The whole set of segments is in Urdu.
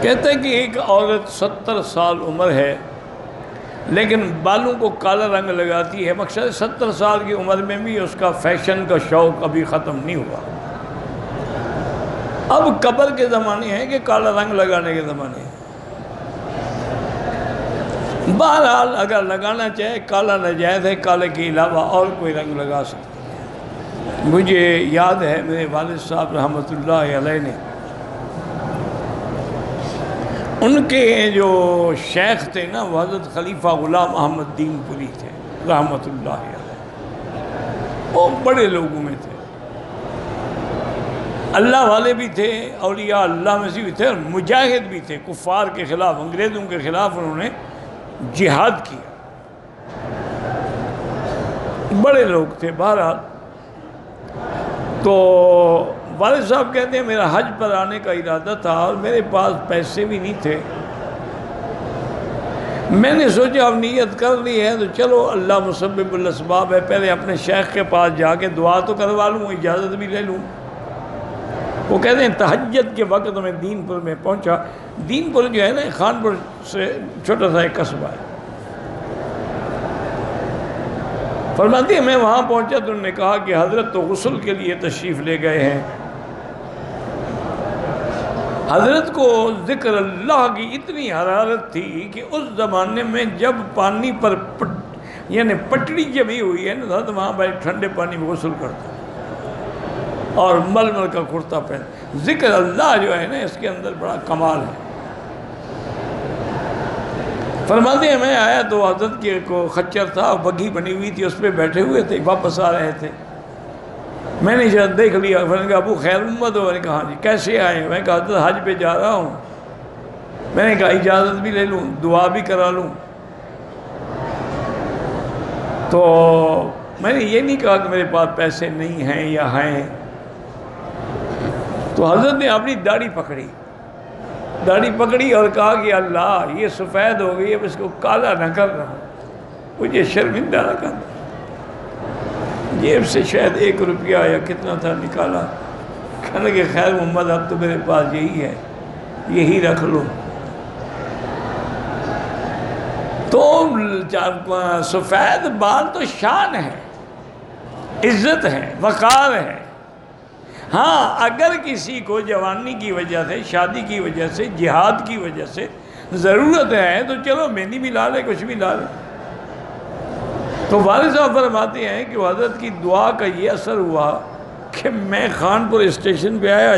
کہتے ہیں کہ ایک عورت 70 سال عمر ہے لیکن بالوں کو کالا رنگ لگاتی ہے، مقصد 70 سال کی عمر میں بھی اس کا فیشن کا شوق ابھی ختم نہیں ہوا۔ اب قبر کے زمانے ہیں کہ کالا رنگ لگانے کے زمانے ہیں۔ بہرحال اگر لگانا چاہے کالا ناجائز ہے، کالے کے علاوہ اور کوئی رنگ لگا سکتے ہیں۔ مجھے یاد ہے میرے والد صاحب رحمۃ اللہ علیہ نے، ان کے جو شیخ تھے نا وہ حضرت خلیفہ غلام احمد دین پوری تھے رحمۃ اللہ علیہ۔ وہ بڑے لوگوں میں تھے، اللہ والے بھی تھے، اولیاء اللہ میں سے بھی تھے، اور مجاہد بھی تھے۔ کفار کے خلاف، انگریزوں کے خلاف انہوں نے جہاد کیا، بڑے لوگ تھے۔ بہرحال تو والد صاحب کہتے ہیں میرا حج پر آنے کا ارادہ تھا اور میرے پاس پیسے بھی نہیں تھے۔ میں نے سوچا اب نیت کر لی ہے تو چلو اللہ مسبب الاسباب ہے، پہلے اپنے شیخ کے پاس جا کے دعا تو کروا لوں، اجازت بھی لے لوں۔ وہ کہتے ہیں تہجد کے وقت میں دین پور میں پہنچا۔ دین پور جو ہے نا خانپور سے چھوٹا سا ایک قصبہ ہے۔ فرماتے ہیں میں وہاں پہنچا تو انہوں نے کہا کہ حضرت تو غسل کے لیے تشریف لے گئے ہیں۔ حضرت کو ذکر اللہ کی اتنی حرارت تھی کہ اس زمانے میں جب پانی پر یعنی پٹڑی جمی ہوئی ہے نا تو وہاں بھائی ٹھنڈے پانی میں غسل کرتا اور ململ کا کرتا پہن۔ ذکر اللہ جو ہے نا اس کے اندر بڑا کمال ہے۔ فرماتے ہیں میں آیا تو حضرت کے کو خچر تھا، بگھی بنی ہوئی تھی، اس پہ بیٹھے ہوئے تھے، واپس آ رہے تھے۔ میں نے جب دیکھ لیا، میں نے کہا ابو خیر محمد ہو؟ میں نے کہا ہاں جی۔ کیسے آئے؟ میں نے کہا حضرت حج پہ جا رہا ہوں۔ میں نے کہا اجازت بھی لے لوں، دعا بھی کرا لوں۔ تو میں نے یہ نہیں کہا کہ میرے پاس پیسے نہیں ہیں یا ہیں۔ تو حضرت نے اپنی داڑھی پکڑی اور کہا کہ اللہ یہ سفید ہو گئی، اب اس کو کالا نہ کر رہا، مجھے شرمندہ نہ کر۔ جیب سے شاید 1 روپیہ یا کتنا تھا نکالا، کہنے کہ خیر محمد اب تو میرے پاس یہی ہے، یہی رکھ لو۔ تو سفید بال تو شان ہے، عزت ہے، وقار ہے۔ ہاں اگر کسی کو جوانی کی وجہ سے، شادی کی وجہ سے، جہاد کی وجہ سے ضرورت ہے تو چلو مہندی بھی لا لے، کچھ بھی لا لے۔ تو والد صاحب فرماتے ہیں کہ حضرت کی دعا کا یہ اثر ہوا کہ میں خانپور اسٹیشن پہ آیا،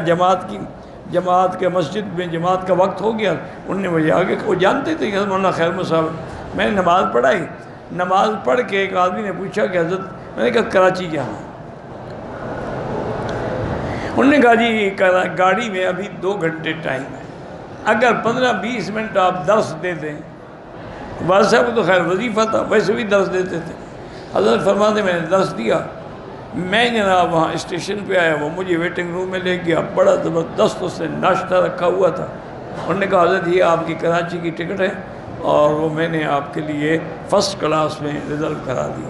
جماعت کے مسجد میں جماعت کا وقت ہو گیا۔ انہوں نے مجھے آگے، وہ جانتے تھے کہ حضرت مولانا خیر محمد صاحب۔ میں نے نماز پڑھائی، نماز پڑھ کے ایک آدمی نے پوچھا کہ حضرت، میں نے کہا کراچی جانا۔ انہوں نے کہا جی گاڑی میں ابھی 2 گھنٹے ٹائم ہے، اگر 15-20 منٹ آپ درس دے دیں۔ والد صاحب کو تو خیر وظیفہ تھا، ویسے بھی درس دیتے تھے۔ حضرت فرماتے میں نے درس دیا، میں جناب وہاں اسٹیشن پہ آیا، وہ مجھے ویٹنگ روم میں لے گیا، بڑا زبردست اس نے ناشتہ رکھا ہوا تھا۔ انہوں نے کہا حضرت یہ آپ کی کراچی کی ٹکٹ ہے اور وہ میں نے آپ کے لیے فرسٹ کلاس میں ریزرو کرا دی۔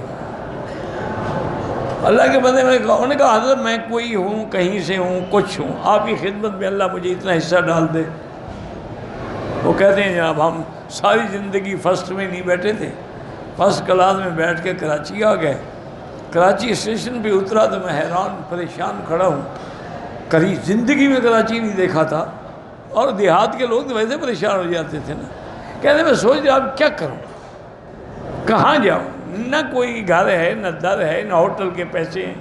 اللہ کے بندے میں انہوں نے کہا حضرت میں کوئی ہوں، کہیں سے ہوں، کچھ ہوں، آپ کی خدمت میں اللہ مجھے اتنا حصہ ڈال دے۔ وہ کہتے ہیں جناب ہم ساری زندگی فرسٹ میں نہیں بیٹھے تھے، فرسٹ کلاس میں بیٹھ کے کراچی آ گئے۔ کراچی اسٹیشن پہ اترا تو میں حیران پریشان کھڑا ہوں، کبھی زندگی میں کراچی نہیں دیکھا تھا، اور دیہات کے لوگ تو ویسے پریشان ہو جاتے تھے نا۔ کہتے میں سوچ رہا اب کیا کروں، کہاں جاؤں، نہ کوئی گھر ہے، نہ در ہے، نہ ہوٹل کے پیسے ہیں۔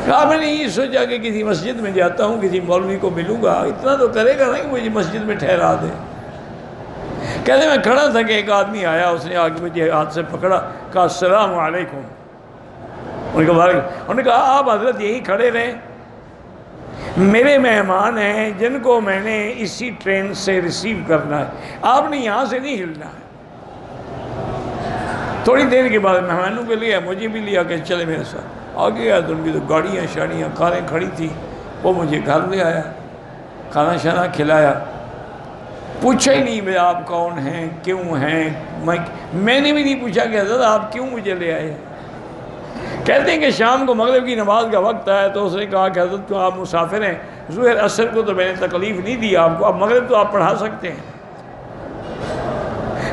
کہا میں نے یہ سوچا کہ کسی مسجد میں جاتا ہوں، کسی مولوی کو ملوں گا، اتنا تو کرے گا نا کہ مجھے مسجد میں ٹھہرا دے۔ کہتے میں کھڑا تھا کہ ایک آدمی آیا، اس نے آگے مجھے ہاتھ سے پکڑا، کہا السلام علیکم۔ انہوں نے کہا آپ حضرت یہی کھڑے رہیں، میرے مہمان ہیں جن کو میں نے اسی ٹرین سے ریسیو کرنا ہے، آپ نے یہاں سے نہیں ہلنا ہے۔ تھوڑی دیر کے بعد مہمانوں کے لیا، مجھے بھی لیا کہ چلے میرے ساتھ۔ آگے آیا تو ان کی تو گاڑیاں شاڑیاں کاریں کھڑی تھیں، وہ مجھے گھر لے آیا، کھانا شانا کھلایا، پوچھا ہی نہیں بھائی آپ کون ہیں، کیوں ہیں۔ میں نے بھی نہیں پوچھا کہ حضرت آپ کیوں مجھے لے آئے۔ کہتے ہیں کہ شام کو مغرب کی نماز کا وقت آیا تو اس نے کہا کہ حضرت کو آپ مسافر ہیں، ظہر عصر کو تو میں نے تکلیف نہیں دی آپ کو، اب مغرب تو آپ پڑھا سکتے ہیں۔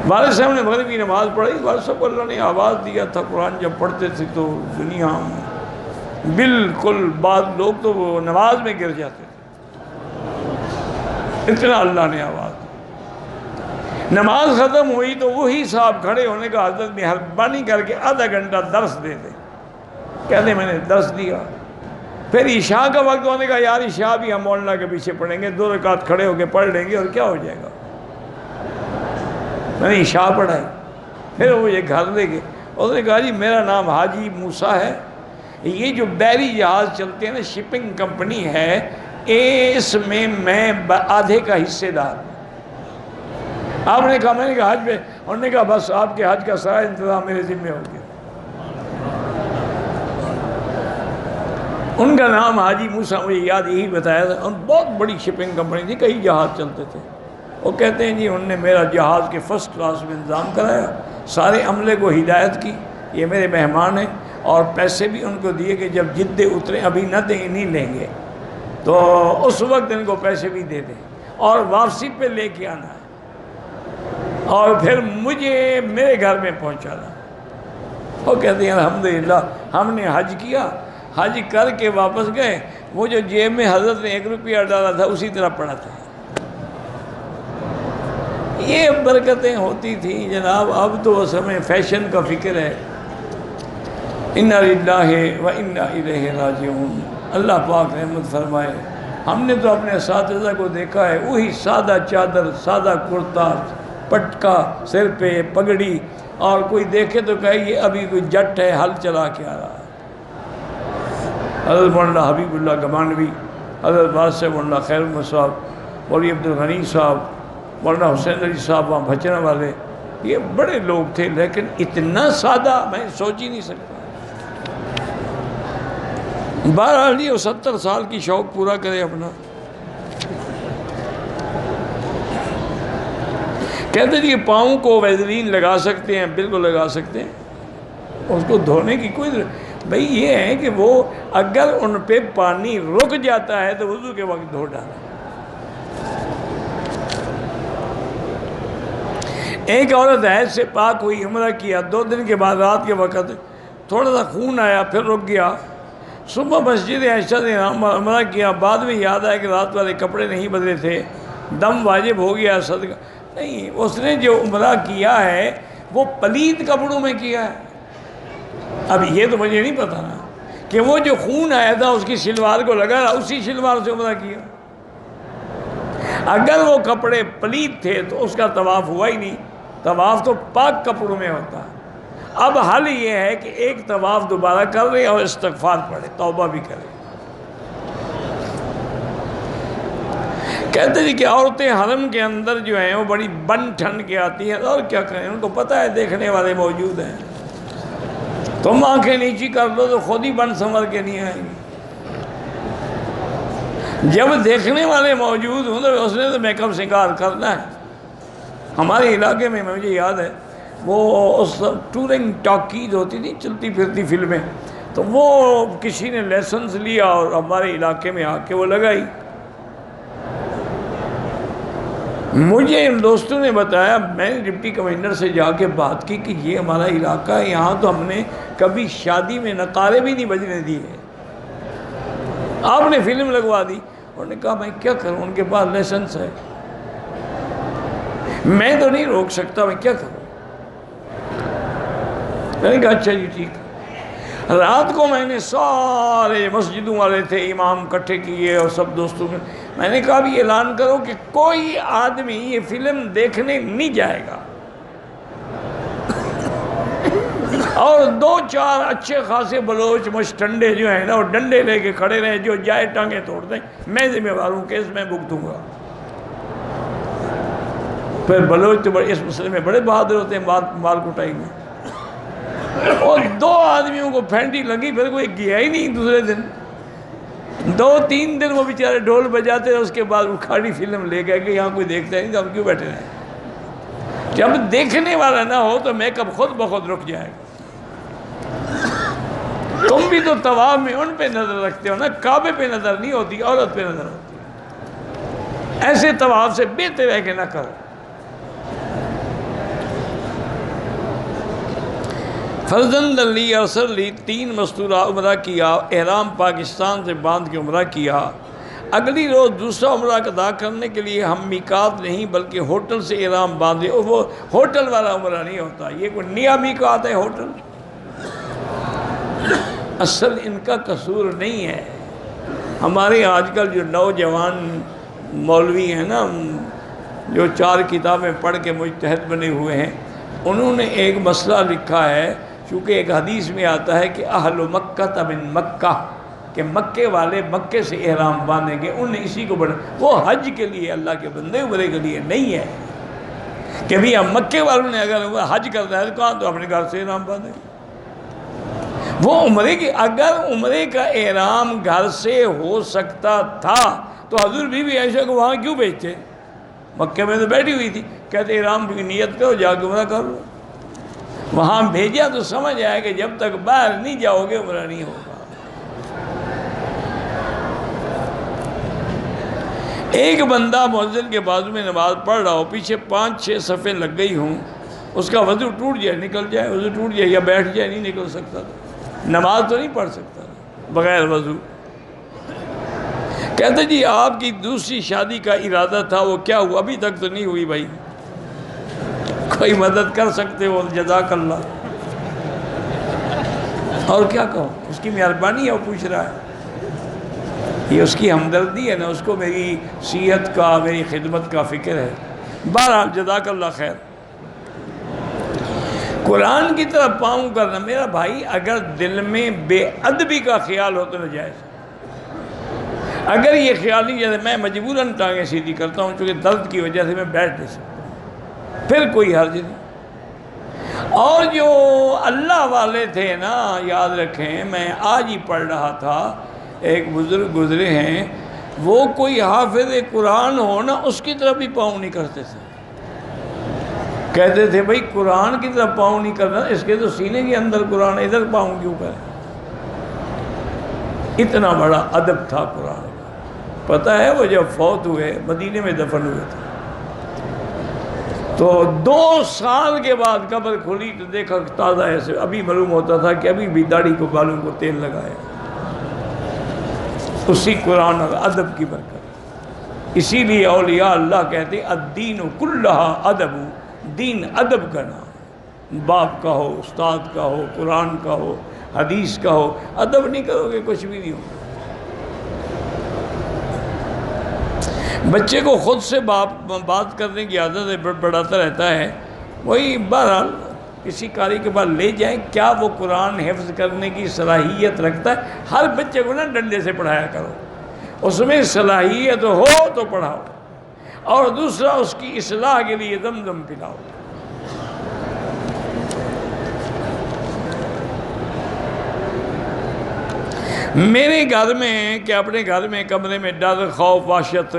والد صاحب نے مغرب کی نماز پڑھی، والد صاحب کو اللہ نے آواز دیا تھا، قرآن جب پڑھتے تھے تو دنیا بالکل، بعض لوگ تو وہ نماز میں گر جاتے تھے، اتنا اللہ نے آواز دی۔ نماز ختم ہوئی تو وہی صاحب کھڑے ہونے کا، حضرت مہربانی کر کے آدھا گھنٹہ درس دے دے، کہتے میں نے درس دیا۔ پھر عشاء کا وقت ہونے کا، یار عشاء بھی ہم مولانا کے پیچھے پڑھیں گے، 2 رکعت کھڑے ہو کے پڑھ لیں گے اور کیا ہو جائے گا۔ میں نے عشاء پڑھائی، پھر وہ یہ گھر لے گئے، اس نے کہا جی میرا نام حاجی موسیٰ ہے، یہ جو بحری جہاز چلتے ہیں نا، شپنگ کمپنی ہے، اس میں میں آدھے کا حصے دار ہوں۔ آپ نے کہا، میں نے کہا حج پہ، انہوں نے کہا بس آپ کے حج کا سارا انتظام میرے ذمہ ہو گیا۔ ان کا نام حاجی موسیٰ، مجھے یاد یہی بتایا تھا، اور بہت بڑی شپنگ کمپنی تھی، کئی جہاز چلتے تھے۔ وہ کہتے ہیں جی انہوں نے میرا جہاز کے فرسٹ کلاس میں انتظام کرایا، سارے عملے کو ہدایت کی، یہ میرے مہمان ہیں، اور پیسے بھی ان کو دیے کہ جب جدے اترے، ابھی نہ دیں نہیں لیں گے تو اس وقت ان کو پیسے بھی دے دیں، اور واپسی پہ لے کے آنا ہے، اور پھر مجھے میرے گھر میں پہنچانا۔ وہ کہتے ہیں الحمدللہ ہم نے حج کیا، حج کر کے واپس گئے، وہ جو جیب میں حضرت نے 1 روپیہ ڈالا تھا اسی طرح پڑا تھا۔ یہ برکتیں ہوتی تھیں جناب، اب تو اس ہمیں فیشن کا فکر ہے۔ انا للہ و انا الیہ راجعون۔ اللہ پاک رحمت فرمائے۔ ہم نے تو اپنے اساتذہ کو دیکھا ہے، وہی سادہ چادر، سادہ کرتا، پٹکا سر پہ، پگڑی، اور کوئی دیکھے تو کہے یہ ابھی کوئی جٹ ہے، ہل چلا کے آ رہا ہے۔ حضرت مولانا حبیب اللہ گمانوی، حضرت بادشاہ مولانا خیر محمد صاحب، مولوی عبد الغنی صاحب، مولانا حسین علی صاحب وہاں بھچنا والے، یہ بڑے لوگ تھے، لیکن اتنا سادہ میں سوچ ہی نہیں سکتا۔ بہرحال یہ 70 سال کی شوق پورا کرے اپنا۔ کہتے ہیں کہ پاؤں کو ویزلین لگا سکتے ہیں، بالکل لگا سکتے ہیں، اس کو دھونے کی کوئی بھئی یہ ہے کہ وہ اگر ان پہ پانی رک جاتا ہے تو وضو کے وقت دھو ڈالا۔ ایک عورت حیض سے پاک ہوئی، عمرہ کیا، 2 دن کے بعد رات کے وقت تھوڑا سا خون آیا، پھر رک گیا، صبح مسجد عائشہ نے عمرہ کیا، بعد میں یاد آیا کہ رات والے کپڑے نہیں بدلے تھے، دم واجب ہو گیا، صدقہ نہیں، اس نے جو عمرہ کیا ہے وہ پلید کپڑوں میں کیا ہے۔ اب یہ تو مجھے نہیں پتا نا کہ وہ جو خون آیا تھا اس کی شلوار کو لگا، اسی شلوار سے عمرہ کیا۔ اگر وہ کپڑے پلید تھے تو اس کا طواف ہوا ہی نہیں، طواف تو پاک کپڑوں میں ہوتا ہے۔ اب حل یہ ہے کہ ایک طواف دوبارہ کر لے اور استغفار پڑھے، توبہ بھی کرے۔ کہتے ہیں کہ عورتیں حرم کے اندر جو ہیں وہ بڑی بن ٹھن کے آتی ہیں، اور کیا کریں، ان کو پتہ ہے دیکھنے والے موجود ہیں، تم آنکھیں نیچی کر لو تو خود ہی بن سنور کے نہیں آئیں گی۔ جب دیکھنے والے موجود ہوں تو اس نے تو میک اپ سنگار کرنا ہے۔ ہمارے علاقے میں مجھے یاد ہے وہ اس ٹورنگ ٹاکیز ہوتی تھی، چلتی پھرتی فلمیں، تو وہ کسی نے لیسنس لیا اور ہمارے علاقے میں آ کے وہ لگائی۔ مجھے ان دوستوں نے بتایا، میں نے ڈپٹی کمشنر سے جا کے بات کی کہ یہ ہمارا علاقہ ہے، یہاں تو ہم نے کبھی شادی میں نقارے بھی نہیں بجنے دیے، آپ نے فلم لگوا دی۔ انہوں نے کہا میں کیا کروں، ان کے پاس لائسنس ہے، میں تو نہیں روک سکتا، میں کیا کروں۔ میں نے کہا اچھا جی ٹھیک۔ رات کو میں نے سارے مسجدوں والے تھے، امام اکٹھے کیے اور سب دوستوں میں نے کہا بھی اعلان کرو کہ کوئی آدمی یہ فلم دیکھنے نہیں جائے گا، اور 2-4 اچھے خاصے بلوچ مشٹنڈے جو ہیں نا وہ ڈنڈے لے کے کھڑے رہے، جو جائے ٹانگیں توڑ دیں، میں ذمہ دار ہوں، کیس میں بھگتوں گا۔ پھر بلوچ تو اس مسئلے میں بڑے بہادر ہوتے ہیں، مال کٹائی میں، اور 2 آدمیوں کو پھینٹی لگی، پھر کوئی گیا ہی نہیں۔ دوسرے دن 2-3 دن وہ بیچارے ڈھول بجاتے رہے، اس کے بعد اکھاڑی فلم لے گئے کہ یہاں کوئی دیکھتا ہے نہیں تو ہم کیوں بیٹھے رہے۔ جب دیکھنے والا نہ ہو تو میک اپ خود بخود رک جائے گا۔ تم بھی تو طواف میں ان پہ نظر رکھتے ہو نا، کعبے پہ نظر نہیں ہوتی، عورت پہ نظر ہوتی۔ ایسے طواف سے بہتر ہے کہ نہ کرو۔ فرزند لی ارسل لی 3 مستورہ عمرہ کیا، احرام پاکستان سے باندھ کے عمرہ کیا۔ اگلی روز دوسرا عمرہ ادا کرنے کے لیے ہم میقات نہیں بلکہ ہوٹل سے احرام باندھے۔ وہ ہوٹل والا عمرہ نہیں ہوتا، یہ کوئی نیا میقات ہے ہوٹل۔ اصل ان کا قصور نہیں ہے۔ ہمارے آج کل جو نوجوان مولوی ہیں نا، جو 4 کتابیں پڑھ کے مجتہد بنے ہوئے ہیں، انہوں نے ایک مسئلہ لکھا ہے، چونکہ ایک حدیث میں آتا ہے کہ اہل مکہ من مکہ، کہ مکے والے مکے سے احرام باندھیں گے، انہوں نے اسی کو بڑھا۔ وہ حج کے لیے، اللہ کے بندے عمرے کے لیے نہیں ہے کہ بھی ہم مکے والوں نے اگر حج کرنا ہے تو کہاں، تو اپنے گھر سے احرام باندھیں گے۔ وہ عمرے کی، اگر عمرے کا احرام گھر سے ہو سکتا تھا تو حضور بی بی عائشہ کو وہاں کیوں بھیجتے؟ مکے میں تو بیٹھی ہوئی تھی، کہتے احرام کی نیت کرو، جا کے عمرہ کر لو۔ وہاں بھیجا تو سمجھ آیا کہ جب تک باہر نہیں جاؤ گے عمرہ نہیں ہوگا۔ ایک بندہ مؤذن کے بازو میں نماز پڑھ رہا ہو، پیچھے 5-6 صفیں لگ گئی ہوں، اس کا وضو ٹوٹ جائے، نکل جائے، وضو ٹوٹ جائے یا بیٹھ جائے، نہیں نکل سکتا، نماز تو نہیں پڑھ سکتا بغیر وضو۔ کہتے جی آپ کی دوسری شادی کا ارادہ تھا، وہ کیا ہوا؟ ابھی تک تو نہیں ہوئی بھائی، کوئی مدد کر سکتے ہو جزاک اللہ۔ اور کیا کہو، اس کی مہربانی ہے، وہ پوچھ رہا ہے، یہ اس کی ہمدردی ہے نا، اس کو میری صحت کا، میری خدمت کا فکر ہے۔ بہرحال جزاک اللہ خیر۔ قرآن کی طرف پاؤں کرنا، میرا بھائی اگر دل میں بے ادبی کا خیال ہو تو ناجائز۔ اگر یہ خیال نہیں، جیسے میں مجبوراً ٹانگیں سیدھی کرتا ہوں چونکہ درد کی وجہ سے میں بیٹھ نہیں سکتا، پھر کوئی حرج نہیں۔ اور جو اللہ والے تھے نا، یاد رکھیں، میں آج ہی پڑھ رہا تھا، ایک بزرگ گزرے ہیں، وہ کوئی حافظ قرآن ہو نا، اس کی طرف بھی پاؤں نہیں کرتے تھے۔ کہتے تھے بھائی قرآن کی طرف پاؤں نہیں کرنا، اس کے تو سینے کے اندر قرآن، ادھر پاؤں کیوں کریں؟ اتنا بڑا ادب تھا قرآن کا۔ پتہ ہے وہ جب فوت ہوئے، مدینے میں دفن ہوئے تھے، تو 2 سال کے بعد قبر کھلی تو دیکھا تازہ ایسے، ابھی معلوم ہوتا تھا کہ ابھی بھی داڑھی کو، بالوں کو تیل لگایا، اسی قرآن اور ادب کی برکت۔ اسی لیے اولیاء اللہ کہتے ہیں الدین کلھا ادب، دین ادب کا نام، باپ کا ہو، استاد کا ہو، قرآن کا ہو، حدیث کا ہو، ادب نہیں کرو گے کچھ بھی نہیں ہوگا۔ بچے کو خود سے بات کرنے کی عادت ہے، بڑھاتا رہتا ہے، وہی بہرحال کسی قاری کے بعد لے جائیں، کیا وہ قرآن حفظ کرنے کی صلاحیت رکھتا ہے؟ ہر بچے کو نا ڈنڈے سے پڑھایا کرو، اس میں صلاحیت ہو تو پڑھاؤ، اور دوسرا اس کی اصلاح کے لیے زمزم پلاؤ۔ میرے گھر میں کہ اپنے گھر میں کمرے میں ڈر، خوف، وحشت،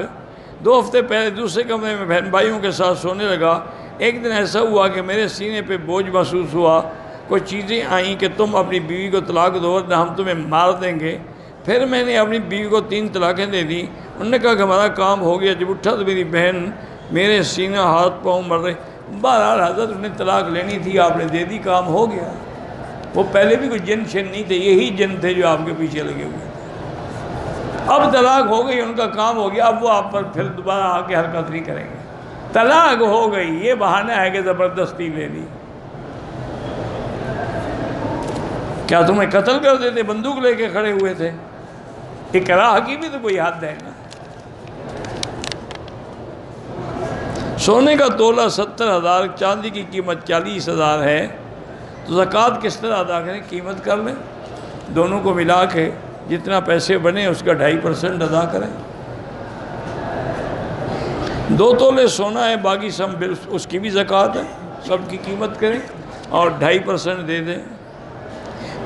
2 ہفتے پہلے دوسرے کمرے میں بہن بھائیوں کے ساتھ سونے لگا۔ ایک دن ایسا ہوا کہ میرے سینے پہ بوجھ محسوس ہوا، کچھ چیزیں آئیں کہ تم اپنی بیوی کو طلاق دو ورنہ ہم تمہیں مار دیں گے۔ پھر میں نے اپنی بیوی کو 3 طلاقیں دے دیں۔ انہوں نے کہا کہ ہمارا کام ہو گیا۔ جب اٹھا تو میری بہن میرے سینہ، ہاتھ پاؤں مر رہے۔ بہرحال حضرت انہیں طلاق لینی تھی، آپ نے دے دی، کام ہو گیا۔ وہ پہلے بھی کوئی جن شن نہیں تھے، یہی جن تھے جو آپ کے پیچھے لگے ہوئے تھے۔ اب طلاق ہو گئی، ان کا کام ہو گیا، اب وہ آپ پر پھر دوبارہ آ کے حرکت نہیں کریں گے۔ طلاق ہو گئی، یہ بہانہ ہے کہ زبردستی لے لی۔ کیا تمہیں قتل کر دیتے؟ بندوق لے کے کھڑے ہوئے تھے۔ اکراہ کی بھی تو کوئی حد ہے نا۔ سونے کا تولہ 70,000، چاندی کی قیمت 40,000 ہے، تو زکوٰۃ کس طرح ادا کریں؟ قیمت کر لیں، دونوں کو ملا کے جتنا پیسے بنے اس کا 2.5% ادا کریں۔ 2 تولے سونا ہے، باقی سب اس کی بھی زکوٰۃ ہے، سب کی قیمت کریں اور 2.5% دے دیں۔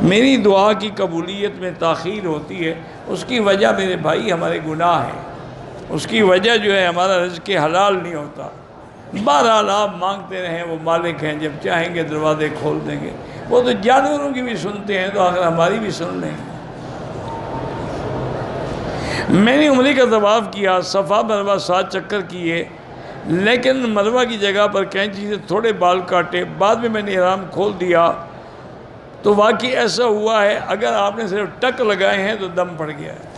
میری دعا کی قبولیت میں تاخیر ہوتی ہے، اس کی وجہ میرے بھائی ہمارے گناہ ہیں، اس کی وجہ جو ہے ہمارا رزق حلال نہیں ہوتا۔ بہرحال آپ مانگتے رہیں، وہ مالک ہیں، جب چاہیں گے دروازے کھول دیں گے۔ وہ تو جانوروں کی بھی سنتے ہیں، تو آخر ہماری بھی سن لیں گے۔ میں نے عمرے کا طواف کیا، صفا مروہ 7 چکر کیے، لیکن مروہ کی جگہ پر کینچی سے تھوڑے بال کاٹے، بعد میں نے احرام کھول دیا تو واقعی ایسا ہوا ہے اگر آپ نے صرف ٹک لگائے ہیں تو دم پڑ گیا ہے۔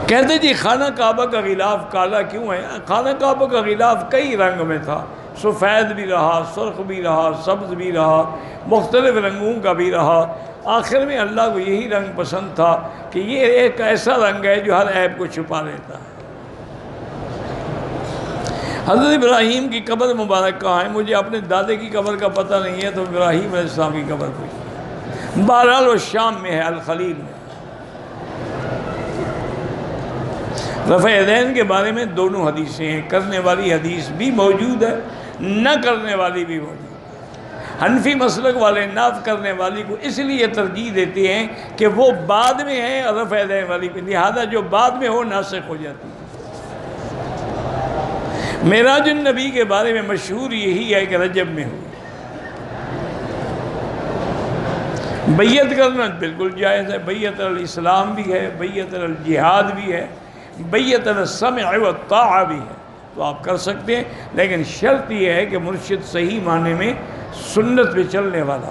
کہتے جی خانہ کعبہ کا غلاف کالا کیوں ہے؟ خانہ کعبہ کا غلاف کئی رنگ میں تھا، سفید بھی رہا، سرخ بھی رہا، سبز بھی رہا، مختلف رنگوں کا بھی رہا۔ آخر میں اللہ کو یہی رنگ پسند تھا کہ یہ ایک ایسا رنگ ہے جو ہر عیب کو چھپا لیتا ہے۔ حضرت ابراہیم کی قبر مبارک کہاں ہے؟ مجھے اپنے دادے کی قبر کا پتہ نہیں ہے، تو ابراہیم علیہ السلام کی قبر پوچھیں۔ بہرحال وہ شام میں ہے، الخلیل میں۔ رفع یدین کے بارے میں دونوں حدیثیں ہیں، کرنے والی حدیث بھی موجود ہے، نہ کرنے والی بھی موجود ہے۔ حنفی مسلک والے ناف کرنے والی کو اس لیے ترجیح دیتے ہیں کہ وہ بعد میں ہے، اور رفع یدین والی پہ لہذا جو بعد میں ہو ناسخ ہو جاتی ہے۔ معراج النبی کے بارے میں مشہور یہی ہے کہ رجب میں ہوئی۔ بیعت کرنا بالکل جائز ہے، بیعت الاسلام بھی ہے، بیعت الجہاد بھی ہے، بیعت السمع والطاعہ بھی ہے، تو آپ کر سکتے ہیں، لیکن شرط یہ ہے کہ مرشد صحیح معنی میں سنت پہ چلنے والا۔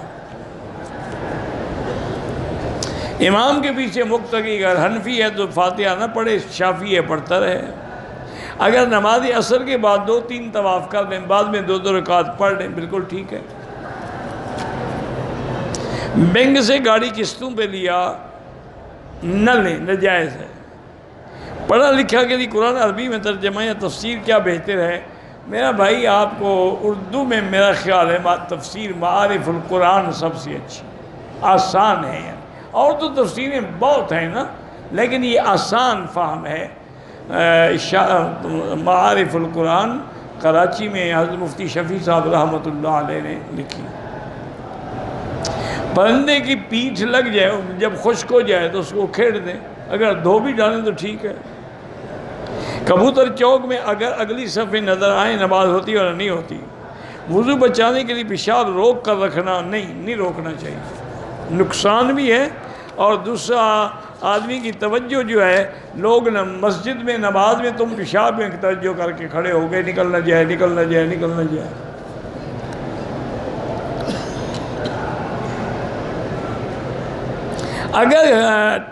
امام کے پیچھے مقتدی اگر حنفی ہے تو فاتحہ نہ پڑھے، شافعی ہے پڑھتا رہے۔ اگر نماز عصر کے بعد 2-3 طواف کر لیں، بعد میں 2 رکعت پڑھ لیں، بالکل ٹھیک ہے۔ بینک سے گاڑی قسطوں پہ لیا نہ لیں، ناجائز ہے۔ پڑھا لکھا کے لیے قرآن عربی میں ترجمہ یا تفسیر کیا بہتر ہے؟ میرا بھائی آپ کو اردو میں میرا خیال ہے تفسیر معارف القرآن سب سے اچھی، آسان ہے یعنی، اور تو تفسیریں بہت ہیں نا، لیکن یہ آسان فہم ہے۔ معارف القرآن کراچی میں حضرت مفتی شفیع صاحب رحمۃ اللہ علیہ نے لکھی۔ پرندے کی پیٹھ لگ جائے، جب خشک ہو جائے تو اس کو کھیڑ دیں، اگر دھو بھی ڈالیں تو ٹھیک ہے۔ کبوتر چوک میں اگر اگلی صفحے نظر آئیں نماز ہوتی اور نہیں ہوتی۔ وضو بچانے کے لیے پیشاب روک کر رکھنا نہیں روکنا چاہیے، نقصان بھی ہے، اور دوسرا آدمی کی توجہ جو ہے، لوگ مسجد میں نماز میں تم پیشاب میں توجہ کر کے کھڑے ہو گئے، نکل نہ جائے نکل نہ جائے نکل نہ جائے۔ اگر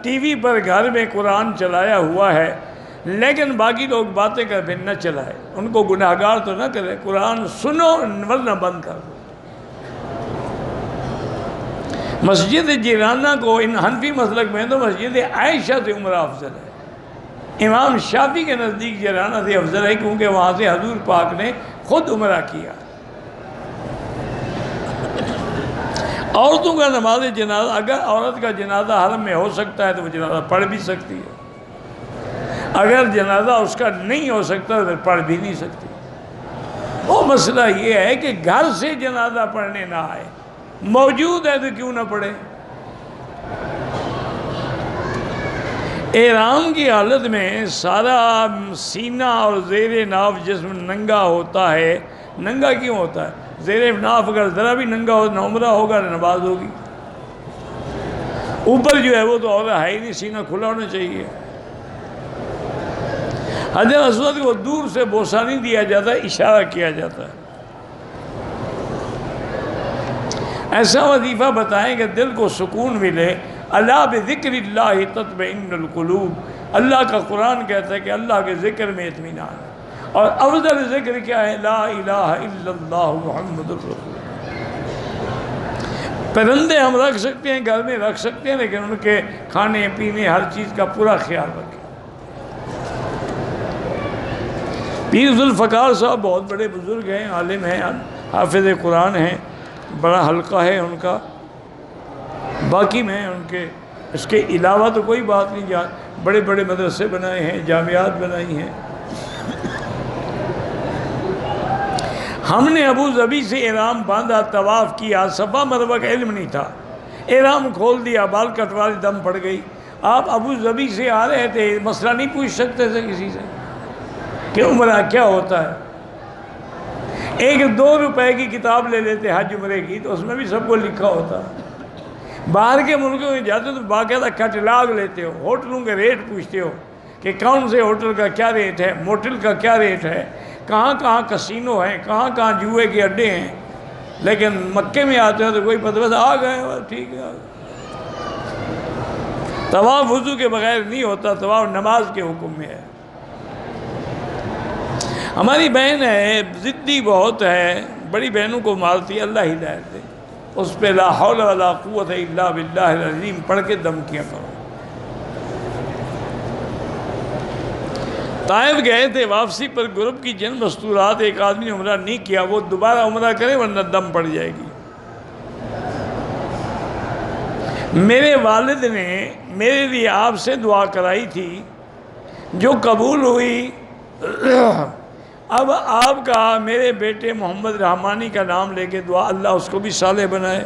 ٹی وی پر گھر میں قرآن چلایا ہوا ہے لیکن باقی لوگ باتیں کر پھر نہ چلائے، ان کو گناہگار تو نہ کرے، قرآن سنو ورنہ بند کر دو۔ مسجد جیرانہ کو ان حنفی مسلک میں تو مسجد عائشہ سے عمرہ افضل ہے۔ امام شافعی کے نزدیک جیرانہ سے افضل ہے، کیونکہ وہاں سے حضور پاک نے خود عمرہ کیا۔ عورتوں کا نماز جنازہ، اگر عورت کا جنازہ حرم میں ہو سکتا ہے تو وہ جنازہ پڑھ بھی سکتی ہے، اگر جنازہ اس کا نہیں ہو سکتا تو پڑھ بھی نہیں سکتی۔ وہ مسئلہ یہ ہے کہ گھر سے جنازہ پڑھنے نہ آئے، موجود ہے تو کیوں نہ پڑھے۔ احرام کی حالت میں سارا سینہ اور زیر ناف جسم ننگا ہوتا ہے۔ ننگا کیوں ہوتا ہے؟ زیر ناف اگر ذرا بھی ننگا ہو نہ عمرہ ہوگا نہ نماز ہوگی۔ اوپر جو ہے وہ تو عورت ہے ہی نہیں، سینہ کھلا ہونا چاہیے۔ حجر اسود کو دور سے بوسہ نہیں دیا جاتا، اشارہ کیا جاتا ہے۔ ایسا وظیفہ بتائیں کہ دل کو سکون ملے۔ الا بذکر اللہ تطمئن القلوب، اللہ کا قرآن کہتا ہے کہ اللہ کے ذکر میں اطمینان ہے، اور افضل ذکر کیا ہے؟ لا الہ الا اللہ محمد الرسول۔ پرندے ہم رکھ سکتے ہیں، گھر میں رکھ سکتے ہیں، لیکن ان کے کھانے پینے ہر چیز کا پورا خیال رکھیں۔ پیر ذوالفقار صاحب بہت بڑے بزرگ ہیں، عالم ہیں، حافظ قرآن ہیں، بڑا حلقہ ہے ان کا، باقی میں ان کے اس کے علاوہ تو کوئی بات نہیں، بڑے بڑے مدرسے بنائے ہیں، جامعات بنائی ہیں۔ ہم نے ابو ظبی سے احرام باندھا، طواف کیا، صفا مروہ کا علم نہیں تھا، احرام کھول دیا، بال کٹوا لی، دم پڑ گئی۔ آپ ابو ظبی سے آ رہے تھے، مسئلہ نہیں پوچھ سکتے تھے کسی سے کہ عمرہ کیا ہوتا ہے؟ 1-2 روپے کی کتاب لے لیتے حج عمرے کی، تو اس میں بھی سب کو لکھا ہوتا۔ باہر کے ملکوں میں جاتے ہو تو باقاعدہ کیٹلاگ لیتے ہو، ہوٹلوں کے ریٹ پوچھتے ہو کہ کون سے ہوٹل کا کیا ریٹ ہے، موٹل کا کیا ریٹ ہے، کہاں کہاں کسینو ہیں، کہاں کہاں جوئے کے اڈے ہیں. لیکن مکے میں آتے ہو تو کوئی پتہ، بس آ گئے بس ٹھیک ہے. طواف وضو کے بغیر نہیں ہوتا، طواف نماز کے حکم میں ہے. ہماری بہن ہے، ضدی بہت ہے، بڑی بہنوں کو مارتی ہے، اللہ ہدایت دے. اس پہ لا حول ولا قوت الا باللہ العظیم پڑھ کے دم کیا کرو. طائف گئے تھے، واپسی پر گروپ کی جن مستورات، ایک آدمی نے عمرہ نہیں کیا، وہ دوبارہ عمرہ کرے ورنہ دم پڑ جائے گی. میرے والد نے میرے لیے آپ سے دعا کرائی تھی جو قبول ہوئی. اب آپ کا میرے بیٹے محمد رحمانی کا نام لے کے دعا، اللہ اس کو بھی صالح بنائے.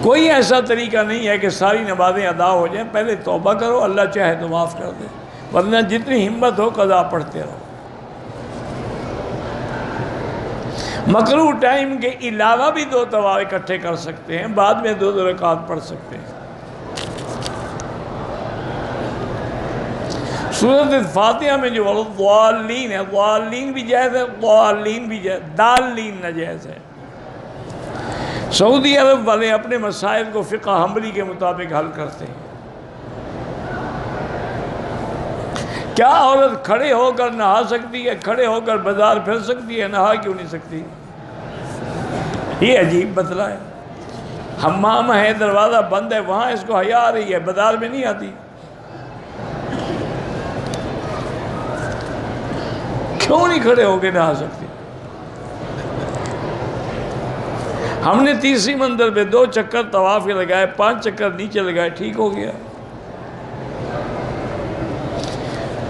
کوئی ایسا طریقہ نہیں ہے کہ ساری نمازیں ادا ہو جائیں. پہلے توبہ کرو، اللہ چاہے تو معاف کر دے، ورنہ جتنی ہمت ہو قضا پڑھتے رہو. مکروہ ٹائم کے علاوہ بھی 2 طواف اکٹھے کر سکتے ہیں، بعد میں 2 رکعت پڑھ سکتے ہیں. سورۃ الفاتحہ میں جو والضالین ہے، والضالین بھی جائز ہے، ضالین بھی جائز، دالین ناجائز ہے. سعودی عرب والے اپنے مسائل کو فقہ حنبلی کے مطابق حل کرتے ہیں. کیا عورت کھڑے ہو کر نہا سکتی ہے، کھڑے ہو کر بازار پھر سکتی ہے، نہا کیوں نہیں سکتی؟ یہ عجیب مسئلہ ہے. حمام ہے، دروازہ بند ہے، وہاں اس کو حیا آ رہی ہے، بازار میں نہیں آتی. کیوں نہیں کھڑے ہو کے نہا سکتی؟ ہم نے تیسری منزل پہ 2 چکر طواف کے لگائے، 5 چکر نیچے لگائے، ٹھیک ہو گیا.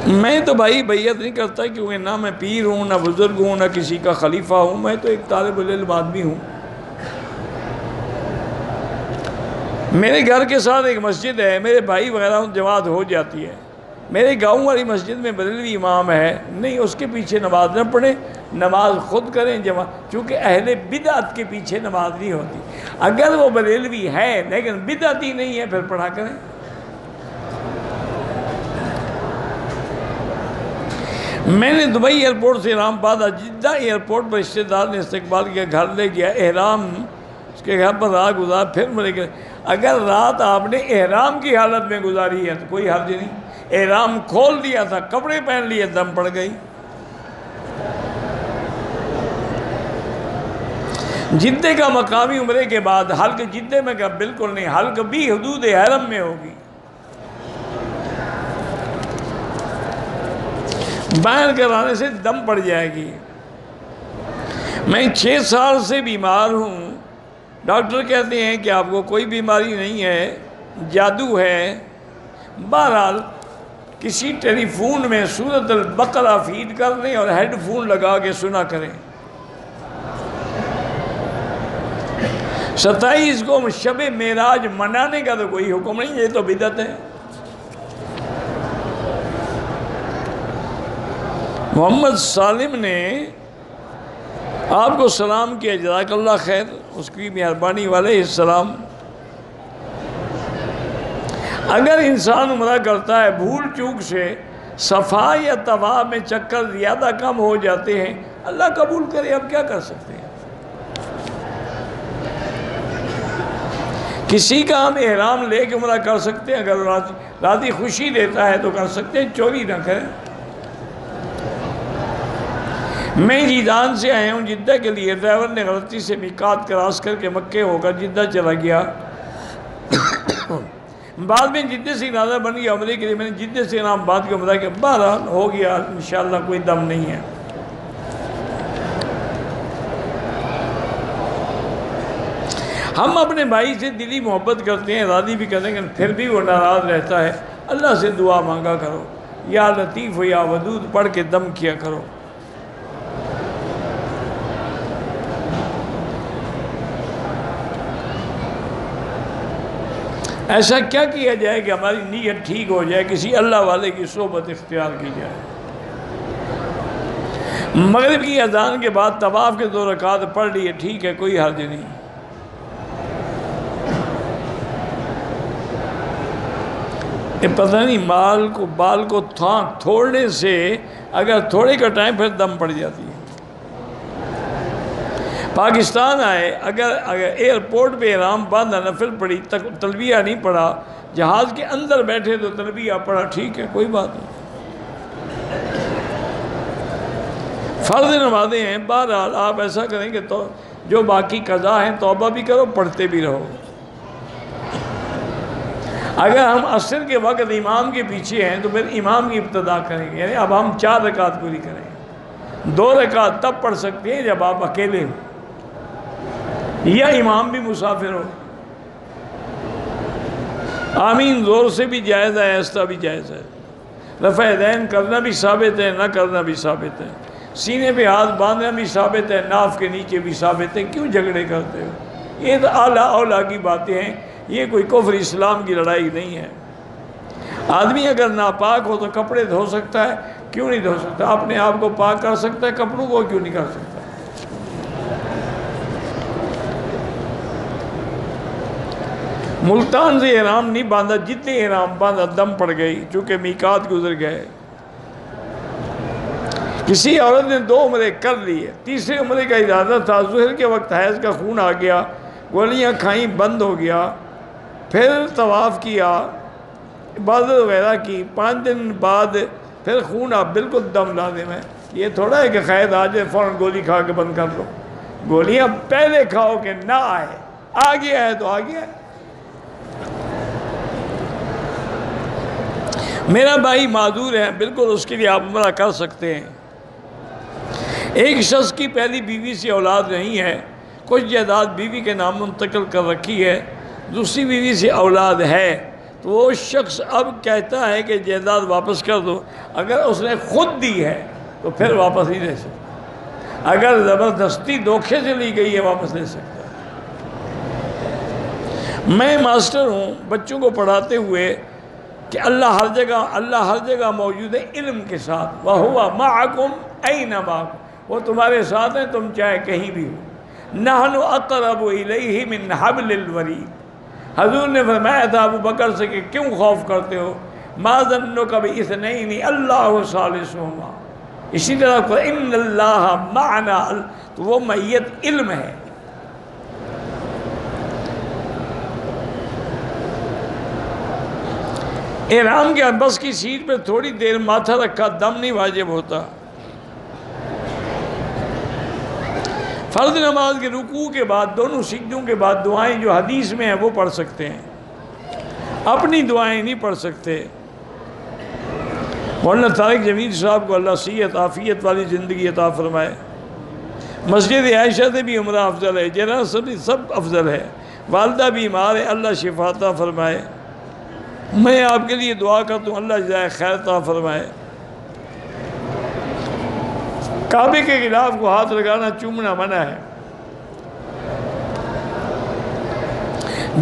میں تو بھائی بیعت نہیں کرتا، کیونکہ نہ میں پیر ہوں، نہ بزرگ ہوں، نہ کسی کا خلیفہ ہوں. میں تو ایک طالب العلم آدمی ہوں. میرے گھر کے ساتھ ایک مسجد ہے، میرے بھائی وغیرہ جماعت ہو جاتی ہے. میرے گاؤں والی مسجد میں بریلوی امام ہے، نہیں اس کے پیچھے نماز نہ پڑھیں، نماز خود کریں جمع، چونکہ اہل بدعت کے پیچھے نماز نہیں ہوتی. اگر وہ بریلوی ہے لیکن بدعتی نہیں ہے، پھر پڑھا کریں. میں نے دبئی ایئرپورٹ سے اسلام آباد جدہ ایئرپورٹ پر رشتہ دار نے استقبال کیا، گھر لے گیا، احرام اس کے گھر پر رات گزار، پھر میرے گھر. اگر رات آپ نے احرام کی حالت میں گزاری ہے تو کوئی حرج نہیں. احرام کھول دیا تھا، کپڑے پہن لیے، دم پڑ گئی. جدے کا مقامی عمرے کے بعد حلق جدے میں کہا بالکل نہیں، حلق بھی حدود حرم میں ہوگی. باہر کرانے سے دم پڑ جائے گی. میں 6 سال سے بیمار ہوں، ڈاکٹر کہتے ہیں کہ آپ کو کوئی بیماری نہیں ہے، جادو ہے. بہرحال کسی ٹیلی فون میں سورۃ البقرہ فیڈ کر دیں اور ہیڈ فون لگا کے سنا کریں. 27 کو شب معراج منانے کا تو کوئی حکم نہیں، یہ تو بدعت ہے. محمد سالم نے آپ کو سلام کیا، جزاک اللہ خیر، اس کی مہربانی علیہ السلام. اگر انسان عمرہ کرتا ہے، بھول چوک سے صفا یا طواف میں چکر زیادہ کم ہو جاتے ہیں، اللہ قبول کرے، اب کیا کر سکتے ہیں. کسی کا ہم احرام لے کے عمرہ کر سکتے ہیں، اگر راضی خوشی دیتا ہے تو کر سکتے ہیں، چوری نہ کریں. میں جیدان سے آیا ہوں جدہ کے لیے، ڈرائیور نے غلطی سے میقات کراس کر کے مکے ہو کر جدہ چلا گیا. بعد میں جدہ سے ارادہ بن گیا عمرے کے لیے، میں نے جدہ سے اسلام آباد کے عمرہ کے بہرحال ہو گیا، انشاءاللہ کوئی دم نہیں ہے. ہم اپنے بھائی سے دلی محبت کرتے ہیں، راضی بھی کرتے ہیں، لیکن پھر بھی وہ ناراض رہتا ہے. اللہ سے دعا مانگا کرو، یا لطیف یا ودود پڑھ کے دم کیا کرو. ایسا کیا کیا جائے کہ ہماری نیت ٹھیک ہو جائے، کسی اللہ والے کی صحبت اختیار کی جائے. مغرب کی اذان کے بعد طواف کے 2 رکعت پڑھ لیے، ٹھیک ہے، کوئی حرج نہیں۔ یہ پتہ نہیں بال کو تھوڑنے سے اگر تھوڑے کا ٹائم پھر دم پڑ جاتی ہے۔ پاکستان آئے، اگر ایئرپورٹ پہ احرام باندھا، نفل پڑھی، تلبیہ نہیں پڑھا، جہاز کے اندر بیٹھے تو تلبیہ پڑھا، ٹھیک ہے، کوئی بات نہیں۔ فرض نمازیں ہیں، بہرحال آپ ایسا کریں کہ تو جو باقی قضا ہیں توبہ بھی کرو، پڑھتے بھی رہو۔ اگر ہم عصر کے وقت امام کے پیچھے ہیں تو پھر امام کی ابتدا کریں گے، یعنی اب ہم 4 رکعت پوری کریں۔ 2 رکعت تب پڑھ سکتے ہیں جب آپ اکیلے ہو یا امام بھی مسافر ہو۔ آمین زور سے بھی جائز ہے، آہستہ بھی جائز ہے۔ رفع یدین کرنا بھی ثابت ہے، نہ کرنا بھی ثابت ہے۔ سینے پہ ہاتھ باندھنا بھی ثابت ہے، ناف کے نیچے بھی ثابت ہے۔ کیوں جھگڑے کرتے ہو؟ یہ تو اعلیٰ اولیٰ کی باتیں ہیں، یہ کوئی کفر اسلام کی لڑائی نہیں ہے۔ آدمی اگر ناپاک ہو تو کپڑے دھو سکتا ہے، کیوں نہیں دھو سکتا؟ اپنے آپ کو پاک کر سکتا ہے، کپڑوں کو کیوں نہیں کر سکتا؟ ملتان سے احرام نہیں باندھا، جتنے احرام باندھا دم پڑ گئی، چونکہ میقات گزر گئے۔ کسی عورت نے 2 عمرے کر لیے، تیسرے عمرے کا ارادہ تھا، ظہر کے وقت حیض کا خون آ گیا، گولیاں کھائیں، بند ہو گیا، پھر طواف کیا، عبادت وغیرہ کی، 5 دن بعد پھر خون آ، بالکل دم لازم ہے۔ یہ تھوڑا ہے کہ خیر آ جائے فوراً گولی کھا کے بند کر لو۔ گولیاں پہلے کھاؤ کہ نہ آئے، آ گیا ہے تو آ گیا ہے۔ میرا بھائی معذور ہے، بالکل اس کے لیے آپ عمرہ کر سکتے ہیں۔ ایک شخص کی پہلی بیوی سے اولاد نہیں ہے، کچھ جائیداد بیوی کے نام منتقل کر رکھی ہے، دوسری بیوی سے اولاد ہے، تو وہ شخص اب کہتا ہے کہ جائیداد واپس کر دو۔ اگر اس نے خود دی ہے تو پھر واپس نہیں لے سکتا، اگر زبردستی دھوکے سے لی گئی ہے واپس لے سکتا ہے۔ میں ماسٹر ہوں، بچوں کو پڑھاتے ہوئے کہ اللہ ہر جگہ موجود ہے علم کے ساتھ، وَهُوَ مَعَكُمْ أَيْنَمَا، وہ تمہارے ساتھ ہیں تم چاہے کہیں بھی ہو۔ نَحْنُ أَقْرَبُ إِلَيْهِ مِنْ حَبْلِ الْوَرِيدِ، حضور نے فرمایا تھا ابو بکر سے کہ کیوں خوف کرتے ہو، مَا ظَنُّكَ بِإِثْنَيْنِ اللَّهُ ثَالِثُهُمَا، اسی طرح إِنَّ اللَّهَ مَعَنَا، تو وہ معیت علم ہے۔ احرام کے بس کی سیٹ پہ تھوڑی دیر ماتھا رکھا، دم نہیں واجب ہوتا۔ فرض نماز کے رکوع کے بعد، دونوں سجدوں کے بعد دعائیں جو حدیث میں ہیں وہ پڑھ سکتے ہیں، اپنی دعائیں نہیں پڑھ سکتے۔ مولانا طارق جمیل صاحب کو اللہ صحت عافیت والی زندگی عطا فرمائے۔ مسجد عائشہ سے بھی عمرہ افضل ہے، جنازہ سب افضل ہے۔ والدہ بیمار ہے، اللہ شفا عطا فرمائے۔ میں آپ کے لیے دعا کرتا ہوں، اللہ جزائے خیر عطا فرمائے۔ کعبے کے خلاف کو ہاتھ لگانا، چومنا منع ہے۔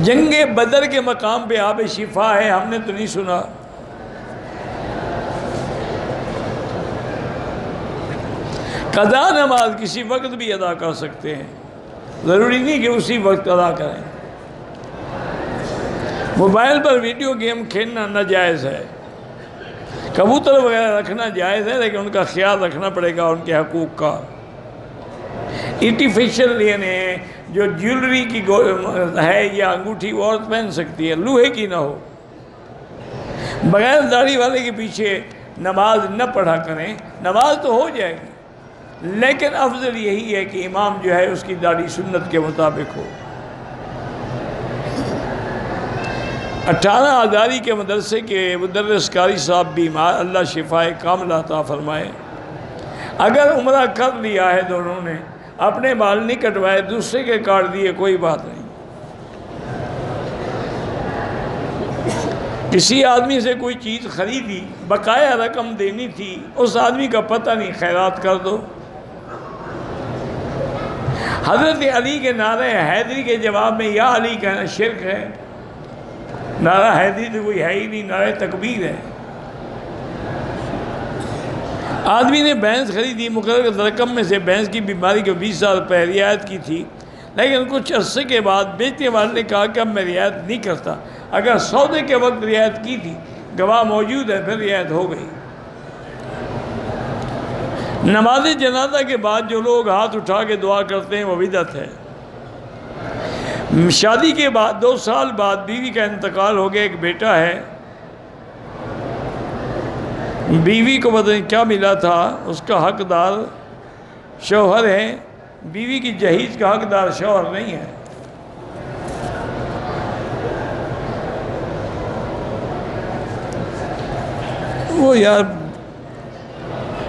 جنگ بدر کے مقام پہ آب شفا ہے، ہم نے تو نہیں سنا۔ قضا نماز کسی وقت بھی ادا کر سکتے ہیں، ضروری نہیں کہ اسی وقت ادا کریں۔ موبائل پر ویڈیو گیم کھیلنا ناجائز ہے، کبوتر وغیرہ رکھنا جائز ہے، لیکن ان کا خیال رکھنا پڑے گا، ان کے حقوق کا۔ آرٹیفیشل یعنی جو جیولری کی ہے یا انگوٹھی وہ عورت پہن سکتی ہے، لوہے کی نہ ہو۔ بغیر داڑھی والے کے پیچھے نماز نہ پڑھا کریں، نماز تو ہو جائے گی، لیکن افضل یہی ہے کہ امام جو ہے اس کی داڑھی سنت کے مطابق ہو۔ 18 آزاری کے مدرسے کے مدرس قاری صاحب بیمار، اللہ شفائے کاملہ عطا فرمائے۔ اگر عمرہ کر لیا ہے دونوں نے، اپنے بال نہیں کٹوائے، دوسرے کے کاٹ دیے، کوئی بات نہیں۔ کسی آدمی سے کوئی چیز خریدی، بقایا رقم دینی تھی، اس آدمی کا پتہ نہیں، خیرات کر دو۔ حضرت علی کے نعرہ حیدری کے جواب میں یا علی کہنا شرک ہے۔ نعرہ حیدری تو کوئی ہے ہی نہیں، نعرہ تکبیر ہے۔ آدمی نے بھینس خریدی، مقررہ رقم میں سے بھینس کی بیماری کو 20,000 روپے رعایت کی تھی، لیکن کچھ عرصے کے بعد بیچنے والے نے کہا کہ اب میں رعایت نہیں کرتا۔ اگر سودے کے وقت رعایت کی تھی، گواہ موجود ہے، پھر رعایت ہو گئی۔ نماز جنازہ کے بعد جو لوگ ہاتھ اٹھا کے دعا کرتے ہیں وہ بدعت ہے۔ شادی کے بعد 2 سال بعد بیوی کا انتقال ہو گیا، ایک بیٹا ہے، بیوی کو پتہ نہیں کیا ملا تھا، اس کا حقدار شوہر ہے، بیوی کی جہیز کا حقدار شوہر نہیں ہے۔ وہ یار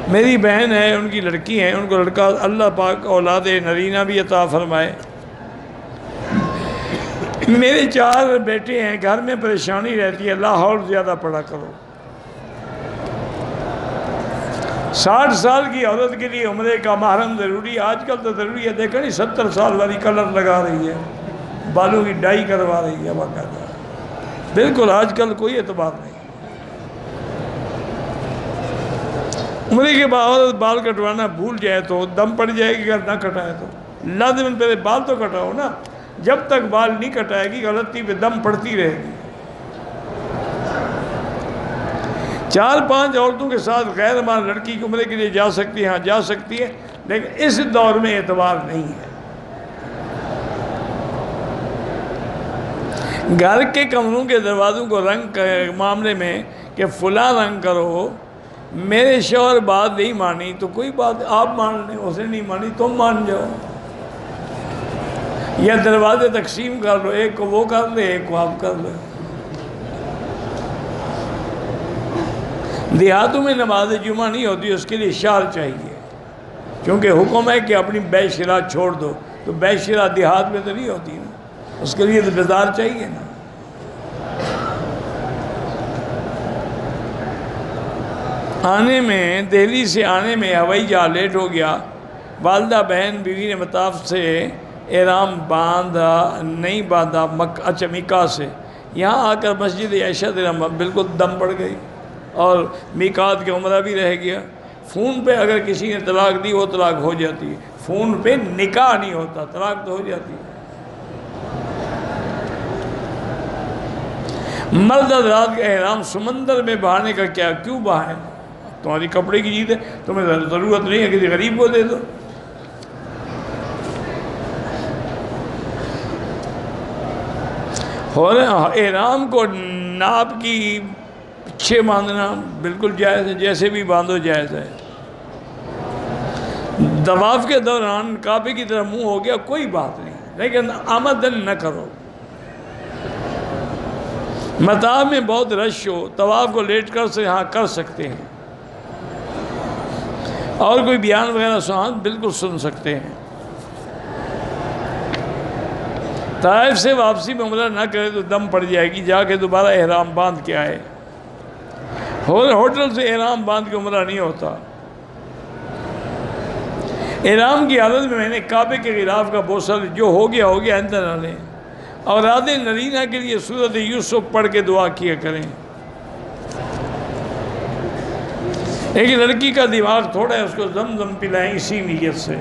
میری بہن ہے، ان کی لڑکی ہیں، ان کو لڑکا اللہ پاک اولاد نرینہ بھی عطا فرمائے۔ میرے 4 بیٹے ہیں، گھر میں پریشانی رہتی ہے، لاہور زیادہ پڑھا کرو۔ 60 سال کی عورت کے لیے عمرے کا محرم ضروری ہے، آج کل تو ضروری ہے، دیکھا نہیں 70 سال والی کلر لگا رہی ہے، بالوں کی ڈائی کروا رہی ہے باقاعدہ۔ بالکل آج کل کوئی اعتبار نہیں۔ عمرے کے بعد بال کٹوانا بھول جائے تو دم پڑ جائے گی، اگر نہ کٹائے تو لازماً پہلے بال تو کٹاؤ نا، جب تک بال نہیں کٹائے گی غلطی پہ دم پڑتی رہے گی۔ 4-5 عورتوں کے ساتھ غیر محرم لڑکی کی عمرے کے لیے جا سکتی ہے، ہاں جا سکتی ہے، لیکن اس دور میں اعتبار نہیں ہے۔ گھر کے کمروں کے دروازوں کو رنگ کے معاملے میں کہ فلاں رنگ کرو، میرے شوہر بات نہیں مانی تو کوئی بات آپ مان لیں، اسے نہیں مانی تم مان جاؤ، یا دروازے تقسیم کر لو، ایک کو وہ کر لے ایک کو آپ کر لیں۔ دیہاتوں میں نماز جمعہ نہیں ہوتی، اس کے لیے اشار چاہیے، کیونکہ حکم ہے کہ اپنی بے شرا چھوڑ دو، تو بے شرا دیہات میں تو نہیں ہوتی نا، اس کے لیے تو بیدار چاہیے نا۔ آنے میں دہلی سے آنے میں ہوائی جہاز لیٹ ہو گیا، والدہ بہن بیوی نے مطاف سے احرام نہیں باندھا، مکہ سے یہاں آ کر مسجد عائشہ بالکل دم پڑ گئی اور میقات کے عمرہ بھی رہ گیا۔ فون پہ اگر کسی نے طلاق دی وہ طلاق ہو جاتی ہے، فون پہ نکاح نہیں ہوتا، طلاق تو ہو جاتی ہے۔ مرد حضرات کا احرام سمندر میں بہانے کا کیوں بہائیں؟ تمہاری کپڑے کی چیز ہے، تمہیں ضرورت نہیں ہے، کسی غریب کو دے دو۔ اور احرام کو ناپ کی پیچھے باندھنا بالکل جائز ہے، جیسے بھی باندھو جائز ہے۔ طواف کے دوران کعبے کی طرف منہ ہو گیا کوئی بات نہیں، لیکن آمدن نہ کرو۔ مطاف میں بہت رش ہو، طواف کو لیٹ کر سے ہاں کر سکتے ہیں، اور کوئی بیان وغیرہ سنان بالکل سن سکتے ہیں۔ طائف سے واپسی میں عمرہ نہ کرے تو دم پڑ جائے گی، جا کے دوبارہ احرام باندھ کے آئے۔ ہوٹل سے احرام باندھ کے عمرہ نہیں ہوتا۔ احرام کی حالت میں نے کعبے کے غلاف کا بوسہ جو ہو گیا آئندہ نہ لیں، اور اولاد نرینہ کے لیے سورۃ یوسف پڑھ کے دعا کیا کریں۔ ایک لڑکی کا دماغ تھوڑا ہے، اس کو زمزم پلائیں اسی نیت سے۔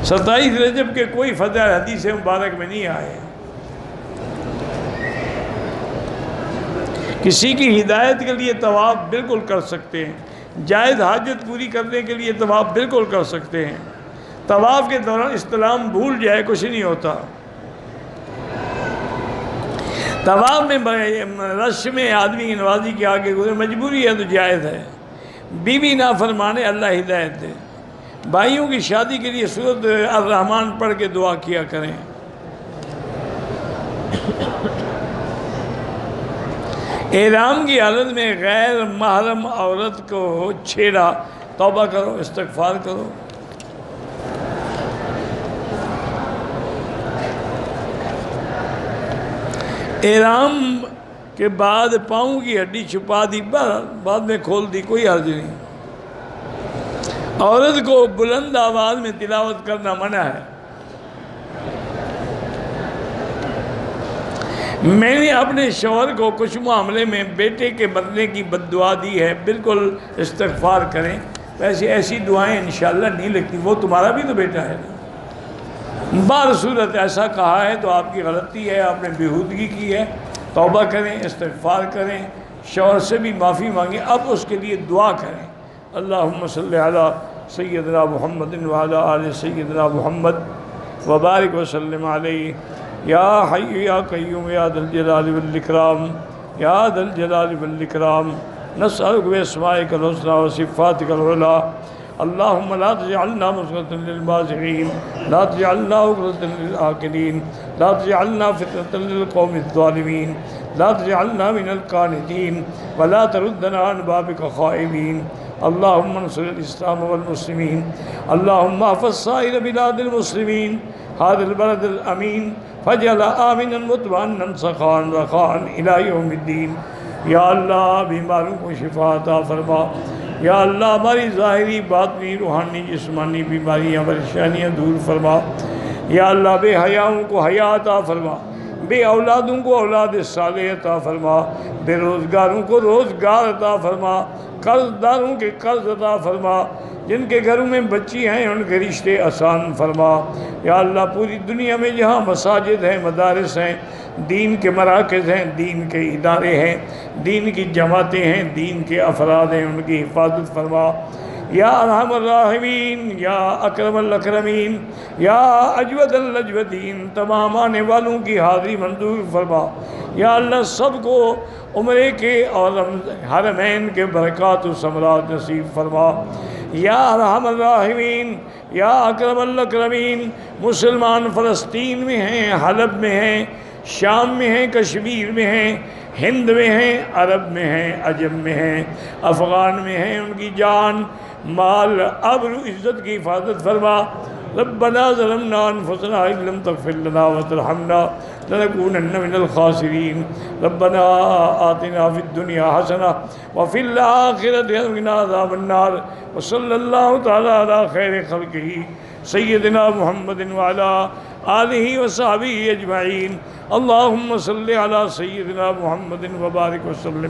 27 رجب کے کوئی فضائل حدیث مبارک میں نہیں آئے۔ کسی کی ہدایت کے لیے طواف بالکل کر سکتے ہیں، جائز حاجت پوری کرنے کے لیے طواف بالکل کر سکتے ہیں۔ طواف کے دوران استلام بھول جائے کچھ نہیں ہوتا۔ طواف میں رش میں آدمی کی نوازی کے آگے گزرے، مجبوری ہے تو جائز ہے، بیوی نہ فرمانے اللہ ہدایت دے۔ بھائیوں کی شادی کے لیے سورۃ الرحمن پڑھ کے دعا کیا کریں۔ احرام کی حالت میں غیر محرم عورت کو چھیڑا، توبہ کرو، استغفار کرو۔ احرام کے بعد پاؤں کی ہڈی چھپا دی، بعد میں کھول دی، کوئی حرج نہیں۔ عورت کو بلند آواز میں تلاوت کرنا منع ہے۔ میں نے اپنے شوہر کو کچھ معاملے میں بیٹے کے بدلے کی بد دعا دی ہے، بالکل استغفار کریں۔ ویسے ایسی دعائیں انشاءاللہ نہیں لگتی، وہ تمہارا بھی تو بیٹا ہے نا۔ بہر صورت ایسا کہا ہے تو آپ کی غلطی ہے، آپ نے بےہودگی کی ہے، توبہ کریں، استغفار کریں، شوہر سے بھی معافی مانگیں، اب اس کے لیے دعا کریں۔ اللہم صلی علی سیدنا محمد وعلی آل سیدنا محمد وبارک وسلم علیہ یا حی یا قیوم یا ذا الجلال والاکرام یا ذا الجلال والاکرام نسألک باسمائک الحسنی وصفاتک العلی اللہم لا تجعلنا مسغۃ للمازغین لا تجعلنا عقدۃ للآکلین لا تجعلنا فتنۃ للقوم الظالمین لا تجعلنا من القانتین ولا تردنا عن بابک خائبین اللہم انصر الاسلام والمسلمین اللہم احفظ سائر بلاد المسلمین هذا البلد الامین فجعل آمنا مطمئنا سخاء رخاء الى یوم الدین۔ یا اللہ بیماروں کو شفا عطا فرما، یا اللہ ہماری ظاہری باطنی روحانی جسمانی بیماریاں پریشانیاں دور فرما، یا اللہ بے حیاؤں کو حیا عطا فرما، بے اولادوں کو اولاد صالح عطا فرما، بے روزگاروں کو روزگار عطا فرما، قرض داروں کے قرض عطا فرما، جن کے گھروں میں بچی ہیں ان کے رشتے آسان فرما۔ یا اللہ پوری دنیا میں جہاں مساجد ہیں، مدارس ہیں، دین کے مراکز ہیں، دین کے ادارے ہیں، دین کی جماعتیں ہیں، دین کے افراد ہیں، ان کی حفاظت فرما۔ یا ارحم الراحمین، یا اکرم الاکرمین، یا اجود الاجودین، تمام آنے والوں کی حاضری منظور فرما۔ یا اللہ سب کو عمرے کے اور حرمین کے برکات و ثمرات نصیب فرما۔ یا ارحم الراحمین، یا اکرم الاکرمین، مسلمان فلسطین میں ہیں، حلب میں ہیں، شام میں ہیں، کشمیر میں ہیں، ہند میں ہیں، عرب میں ہیں، عجم میں ہیں، افغان میں ہیں، ان کی جان مال آبرو عزت کی حفاظت فرما۔ ربنا ظلمنا انفسنا ان لم تغفر لنا وترحمنا لنكونن من الخاسرین۔ ربنا آتنا فی الدنیا حسنہ وفی الآخرۃ حسنہ وقنا عذاب النار، وصلی اللہ تعالی علی خیر خلقہ سیدنا محمد وعلی آلہ وصحبہ اجمعین۔ اللہم صلی علی سیدنا محمد وبارک وسلم۔